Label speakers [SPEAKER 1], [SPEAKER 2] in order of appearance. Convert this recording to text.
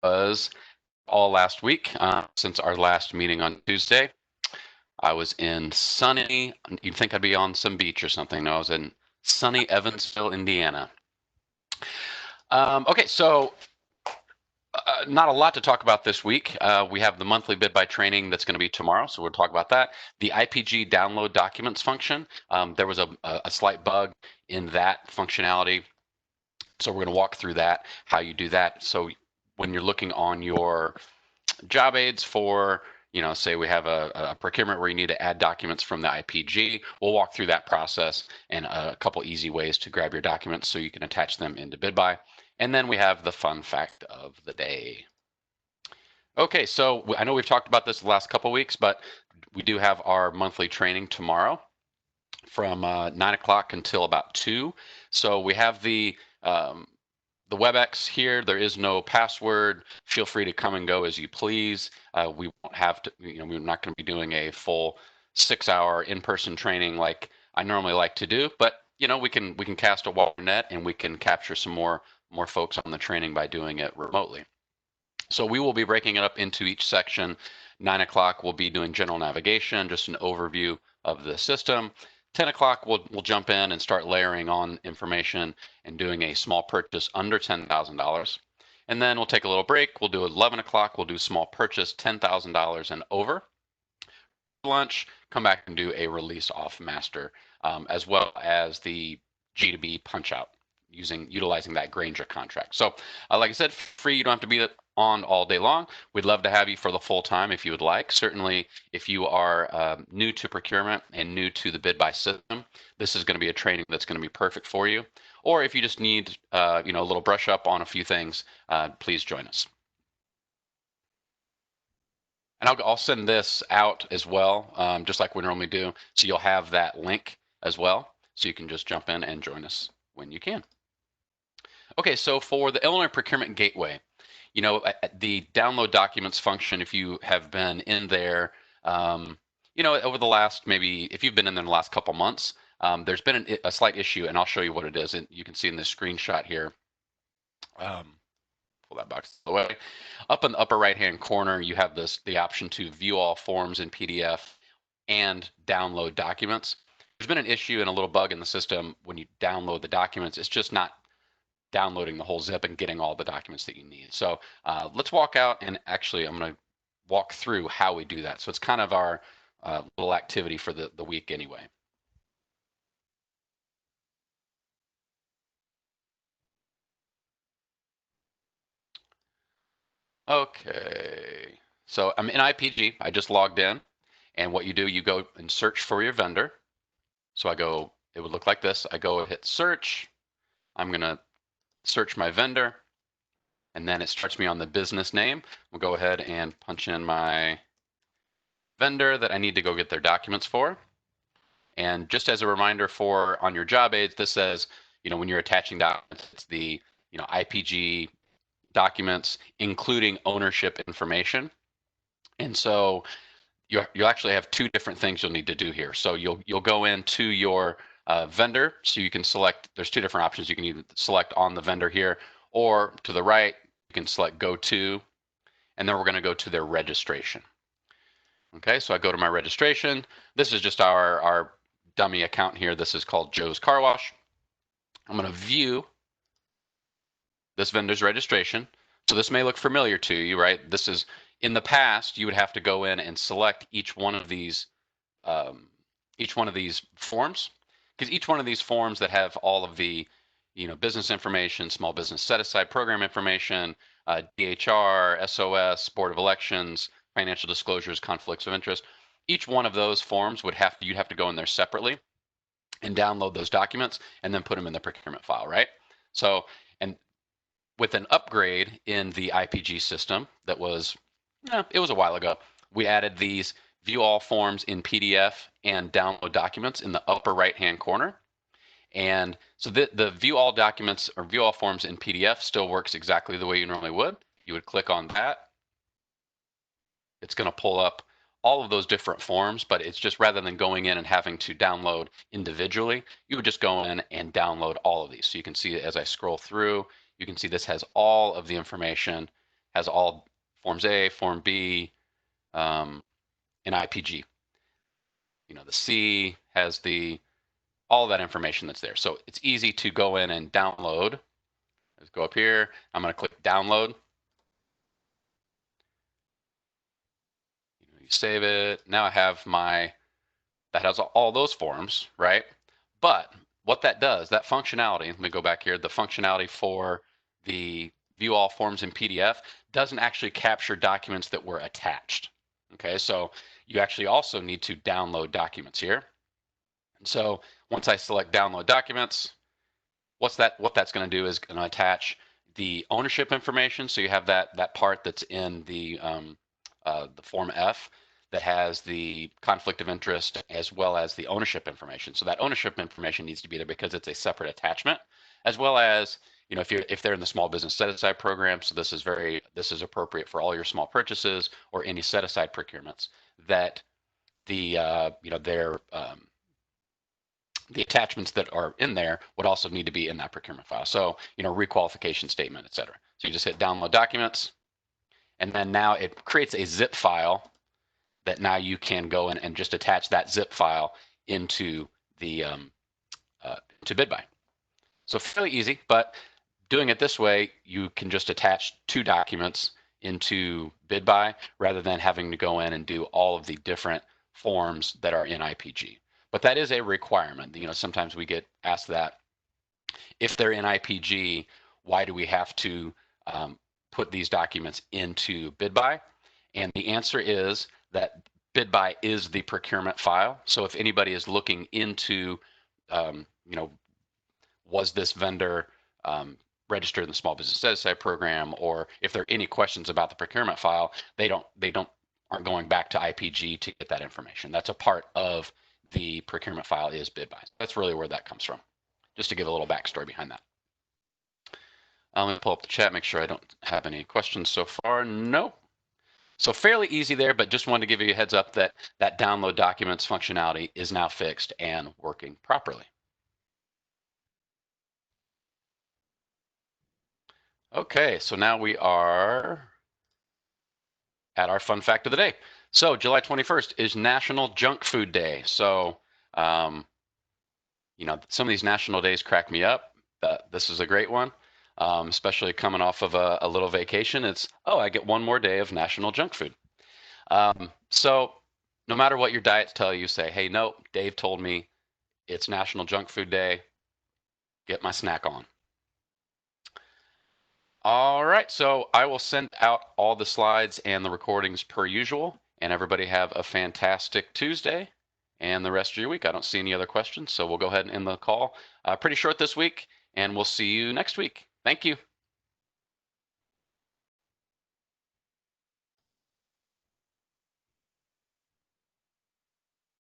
[SPEAKER 1] was all last week since our last meeting on Tuesday. I was in sunny, you'd think I'd be on some beach or something. No, I was in sunny Evansville, Indiana. Okay, so not a lot to talk about this week. We have the monthly BidBuy training that's going to be tomorrow, so we'll talk about that. The IPG download documents function, there was a slight bug in that functionality, so we're going to walk through that, how you do that. So when you're looking on your job aids for, say we have a procurement where you need to add documents from the IPG, we'll walk through that process and a couple easy ways to grab your documents so you can attach them into BidBuy. And then we have the fun fact of the day. Okay, so I know we've talked about this the last couple weeks, but we do have our monthly training tomorrow from 9 o'clock until about 2. So we have the WebEx here. There is no password. Feel free to come and go as you please. We won't have to, we're not going to be doing a full 6-hour in-person training like I normally like to do, but we can cast a wider net and we can capture some more folks on the training by doing it remotely. So we will be breaking it up into each section. 9 o'clock we'll be doing general navigation, just an overview of the system. 10 o'clock we'll jump in and start layering on information and doing a small purchase under $10,000. And then we'll take a little break. We'll do 11 o'clock. We'll do small purchase $10,000 and over. Lunch, come back and do a release off master, as well as the G2B punch out utilizing that Granger contract. So like I said, free, you don't have to be on all day long. We'd love to have you for the full time if you would like. Certainly, if you are new to procurement and new to the BidBuy system, this is going to be a training that's going to be perfect for you. Or if you just need a little brush up on a few things, please join us. And I'll send this out as well, just like we normally do. So you'll have that link as well. So you can just jump in and join us when you can. Okay, so for the Illinois Procurement Gateway, the download documents function, if you have been in there, over the last, maybe if you've been in there in the last couple months, there's been a slight issue, and I'll show you what it is. And you can see in this screenshot here. Pull that box away. Up in the upper right-hand corner, you have the option to view all forms in PDF and download documents. There's been an issue and a little bug in the system when you download the documents. It's just not downloading the whole zip and getting all the documents that you need. So let's walk out, and actually I'm going to walk through how we do that. So it's kind of our little activity for the week anyway. Okay, so I'm in IPG. I just logged in, and what you do, you go and search for your vendor. So it would look like this. I go hit search. I'm going to search my vendor, and then it starts me on the business name. We'll go ahead and punch in my vendor that I need to go get their documents for. And just as a reminder on your job aids, this says, when you're attaching documents, it's the, IPG documents, including ownership information. And so you'll actually have two different things you'll need to do here. So you'll go into your vendor, so you can select, there's two different options. You can either select on the vendor here, or to the right, you can select go to, and then we're going to go to their registration. Okay, so I go to my registration. This is just our dummy account here. This is called Joe's Car Wash. I'm going to view this vendor's registration. So this may look familiar to you, right? This is, in the past, you would have to go in and select each one of these forms, because each one of these forms that have all of the business information, small business set aside program information, DHR, SOS, Board of Elections, financial disclosures, conflicts of interest. Each one of those forms you'd have to go in there separately and download those documents and then put them in the procurement file, right? So, and with an upgrade in the IPG system that was, it was a while ago, we added these view all forms in PDF and download documents in the upper right-hand corner. And so the view all documents or view all forms in PDF still works exactly the way you normally would. You would click on that. It's going to pull up all of those different forms, but it's just, rather than going in and having to download individually, you would just go in and download all of these. So you can see as I scroll through, you can see this has all of the information has all Forms A, Form B, and IPG. The C has all that information that's there. So it's easy to go in and download. Let's go up here. I'm going to click download. You save it. Now I have that has all those forms, right? But what that does, that functionality, let me go back here, the functionality for the view all forms in PDF doesn't actually capture documents that were attached. Okay, so you actually also need to download documents here. And so once I select download documents, what that's going to do is going to attach the ownership information. So you have that part that's in the Form F that has the conflict of interest as well as the ownership information. So that ownership information needs to be there because it's a separate attachment, as well as if they're in the small business set aside program. So this is appropriate for all your small purchases or any set aside procurements that the attachments that are in there would also need to be in that procurement file. So, requalification statement, et cetera. So you just hit download documents, and then now it creates a zip file that now you can go in and just attach that zip file into the to BidBuy. So fairly easy, but doing it this way, you can just attach two documents into BidBuy rather than having to go in and do all of the different forms that are in IPG. But that is a requirement. Sometimes we get asked that if they're in IPG, why do we have to put these documents into BidBuy? And the answer is that BidBuy is the procurement file. So if anybody is looking into, was this vendor registered in the Small Business Set Aside program, or if there are any questions about the procurement file, they aren't going back to IPG to get that information. That's a part of the procurement file is BidBuy. That's really where that comes from. Just to give a little backstory behind that. Let me pull up the chat, make sure I don't have any questions so far. No. So fairly easy there, but just wanted to give you a heads up that that download documents functionality is now fixed and working properly. Okay, so now we are at our fun fact of the day. So July 21st is National Junk Food Day. So, some of these national days crack me up. This is a great one, especially coming off of a little vacation. I get one more day of national junk food. So no matter what your diets tell you, say, hey, no, Dave told me it's National Junk Food Day. Get my snack on. All right, so I will send out all the slides and the recordings per usual, and everybody have a fantastic Tuesday and the rest of your week. I don't see any other questions, so we'll go ahead and end the call. Pretty short this week, and we'll see you next week. Thank you.